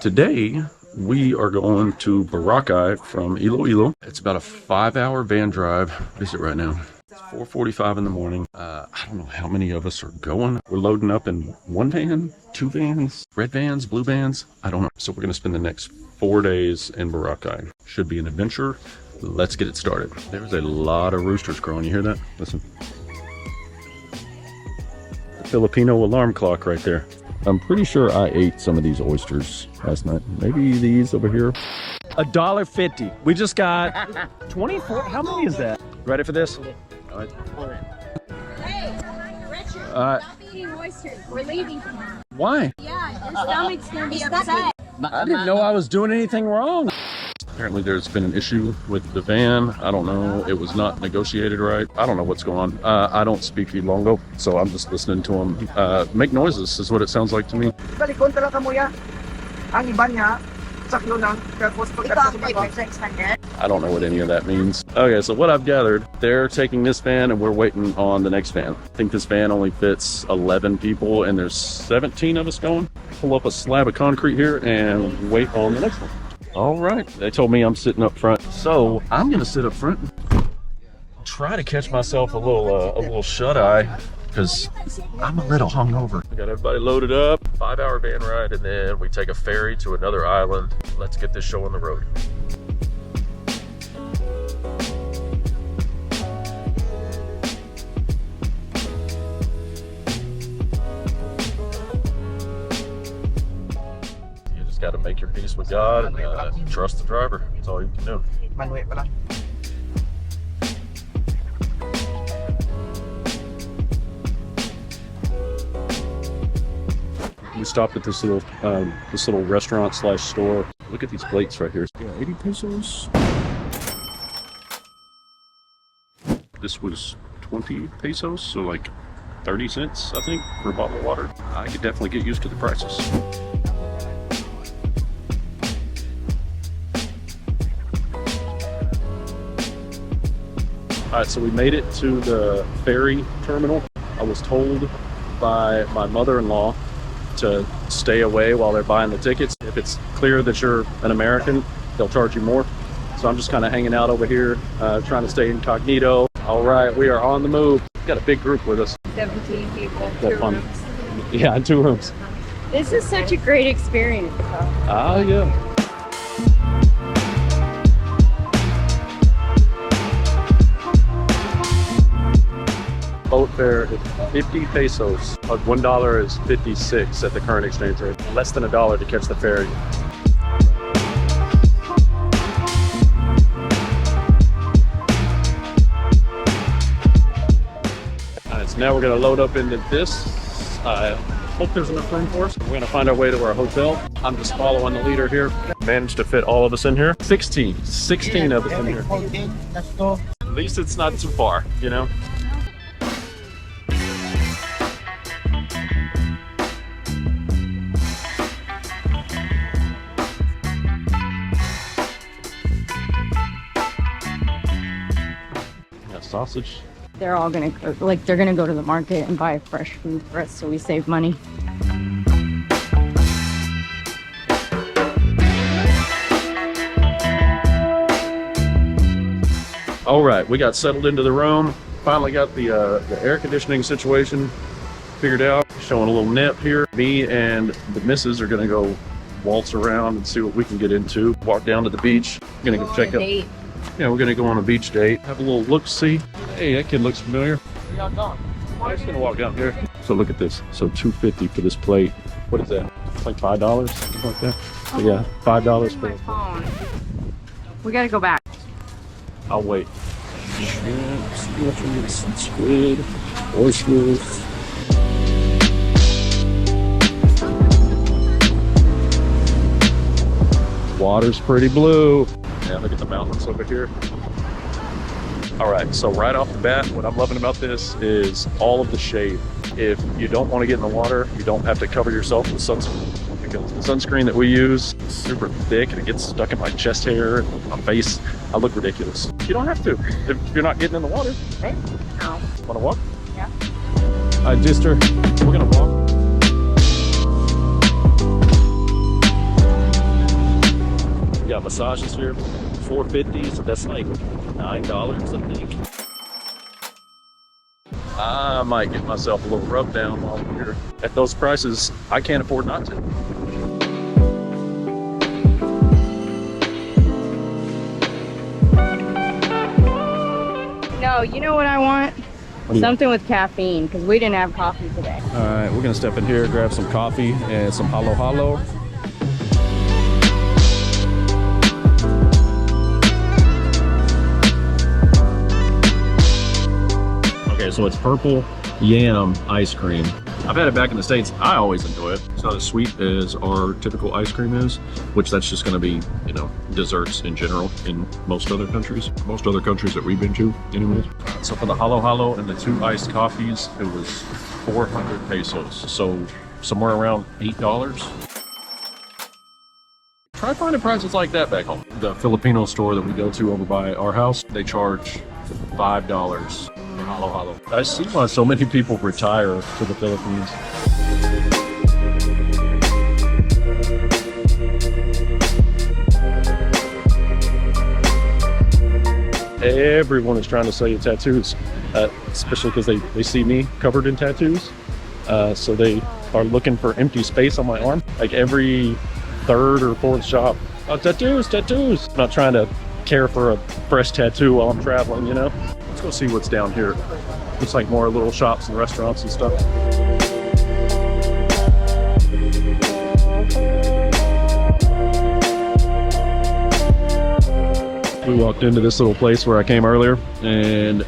Today, we are going to Boracay from Iloilo. It's about a 5-hour van drive. What is it right now? It's 4:45 in the morning. I don't know how many of us are going. We're loading up in one van, two vans, red vans, blue vans. I don't know. So we're going to spend the next 4 days in Boracay. Should be an adventure. Let's get it started. There's a lot of roosters crowing. You hear that? Listen. The Filipino alarm clock right there. I'm pretty sure I ate some of these oysters last night. Maybe these over here. $1.50. We just got 24. How many is that? Ready for this? All right. Hey, Richard, stop eating oysters. We're leaving tomorrow. Why? Yeah, your stomach's gonna be upset. I didn't know I was doing anything wrong. Apparently there's been an issue with the van. I don't know. It was not negotiated right. I don't know what's going on. I don't speak Ilonggo, so I'm just listening to them. Make noises is what it sounds like to me. I don't know what any of that means. Okay, so what I've gathered, they're taking this van and we're waiting on the next van. I think this van only fits 11 people and there's 17 of us going. Pull up a slab of concrete here and wait on the next one. All right, they told me I'm sitting up front, so I'm gonna sit up front. Try to catch myself a little shut eye because I'm a little hungover. We got everybody loaded up, 5-hour van ride, and then we take a ferry to another island. Let's get this show on the road. Got to make your peace with God and trust the driver. That's all you can do. We stopped at this little restaurant slash store. Look at these plates right here. Yeah, 80 pesos. This was 20 pesos, so like 30 cents, I think, for a bottle of water. I could definitely get used to the prices. All right, so we made it to the ferry terminal. I was told by my mother-in-law to stay away while they're buying the tickets. If it's clear that you're an American, they'll charge you more. So I'm just kind of hanging out over here, trying to stay incognito. All right, we are on the move. We've got a big group with us. 17 people, That's 2 fun. rooms. Yeah, 2 rooms. This is such a great experience. Ah, yeah. Boat fare is 50 pesos. $1 is 56 at the current exchange rate. Less than $1 to catch the ferry. Alright, so now we're gonna load up into this. I hope there's enough room for us. We're gonna find our way to our hotel. I'm just following the leader here. Managed to fit all of us in here. 16 of us in here. At least it's not too far, you know? Sausage. They're all gonna cook, like they're gonna go to the market and buy fresh food for us so we save money. All right, we got settled into the room. Finally got the air conditioning situation figured out. Showing a little nip here. Me and the missus are gonna go waltz around and see what we can get into. Walk down to the beach. We're gonna go check out. Yeah, we're gonna go on a beach date. Have a little look-see. Hey, that kid looks familiar. I'm just gonna walk down here. So look at this. So $2.50 for this plate. What is that? It's like $5, something like that. So yeah, $5 for My phone. We gotta go back. I'll wait. Squid, oysters. Water's pretty blue. Yeah, look at the mountains over here. All right, so right off the bat, what I'm loving about this is all of the shade. If you don't want to get in the water, you don't have to cover yourself with sunscreen. Because the sunscreen that we use is super thick and it gets stuck in my chest hair and my face. I look ridiculous. You don't have to if you're not getting in the water. Okay. No. Want to walk? Yeah. All right, Jister, we're gonna walk. We got massages here, $4.50, so that's like $9, I think. I might get myself a little rub down while I'm here. At those prices, I can't afford not to. No, you know what I want? Something with caffeine, because we didn't have coffee today. All right, we're gonna step in here, grab some coffee and some halo halo. Okay, so it's purple yam ice cream. I've had it back in the States. I always enjoy it. It's not as sweet as our typical ice cream is, which that's just gonna be, you know, desserts in general in most other countries. Most other countries that we've been to anyways. So for the halo halo and the 2 iced coffees, it was 400 pesos. So somewhere around $8. Try finding prices like that back home. The Filipino store that we go to over by our house, they charge $5. Halo halo. I see why so many people retire to the Philippines. Everyone is trying to sell you tattoos, especially because they see me covered in tattoos. So they are looking for empty space on my arm. Like every 3rd or 4th shop, oh, tattoos, tattoos. I'm not trying to care for a fresh tattoo while I'm traveling, you know? Let's go see what's down here. Looks like more little shops and restaurants and stuff. We walked into this little place where I came earlier and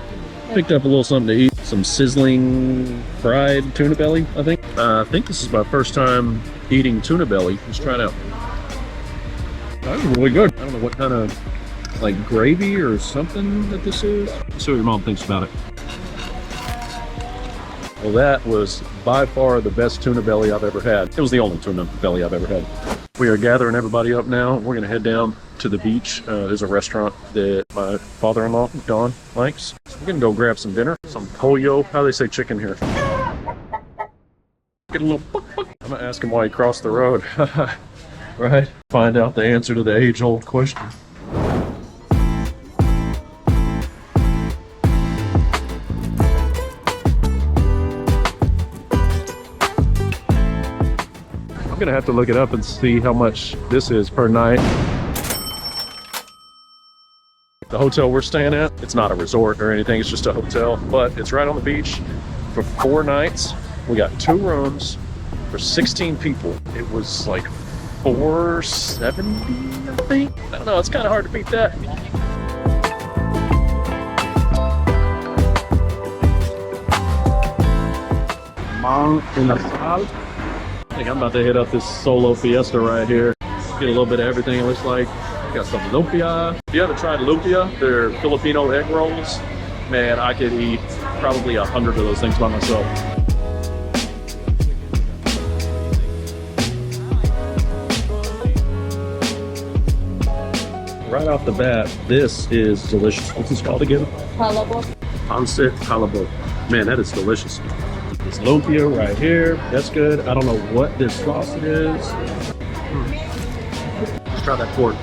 picked up a little something to eat. Some sizzling fried tuna belly, I think. I think this is my first time eating tuna belly. Let's try it out. That was really good. I don't know what kind of like gravy or something that this is. Let's see what your mom thinks about it. Well, that was by far the best tuna belly I've ever had. It was the only tuna belly I've ever had. We are gathering everybody up now. We're gonna head down to the beach. There's a restaurant that my father-in-law, Don, likes. So we're gonna go grab some dinner. Some pollo, how do they say chicken here? Get a little I'm gonna ask him why he crossed the road. Right? Find out the answer to the age-old question. I'm gonna have to look it up and see how much this is per night. The hotel we're staying at, it's not a resort or anything, it's just a hotel, but it's right on the beach for 4 nights. We got 2 rooms for 16 people. It was like $470, I think. I don't know, it's kind of hard to beat that. Mang Inasal. I think I'm about to hit up this solo fiesta right here. Get a little bit of everything, it looks like. Got some lumpia. If you haven't tried lumpia, they're Filipino egg rolls. Man, I could eat probably 100 of those things by myself. Right off the bat, this is delicious. What's this called again? Palabok. Pancit palabok. Man, that is delicious. This lumpia right here, that's good. I don't know what this sauce is. Let's try that pork.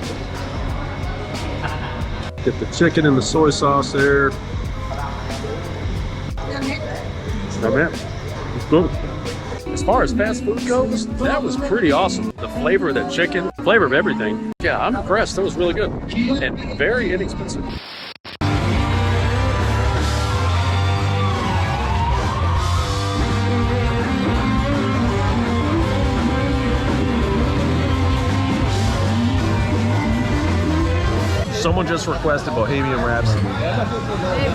Get the chicken and the soy sauce there. It's good. As far as fast food goes, that was pretty awesome. The flavor of that chicken, flavor of everything. Yeah, I'm impressed. That was really good and very inexpensive. Someone just requested Bohemian Rhapsody.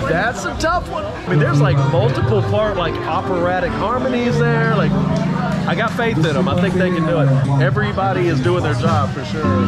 That's a tough one. I mean, there's like multiple part, like operatic harmonies there. Like, I got faith in them. I think they can do it. Everybody is doing their job for sure.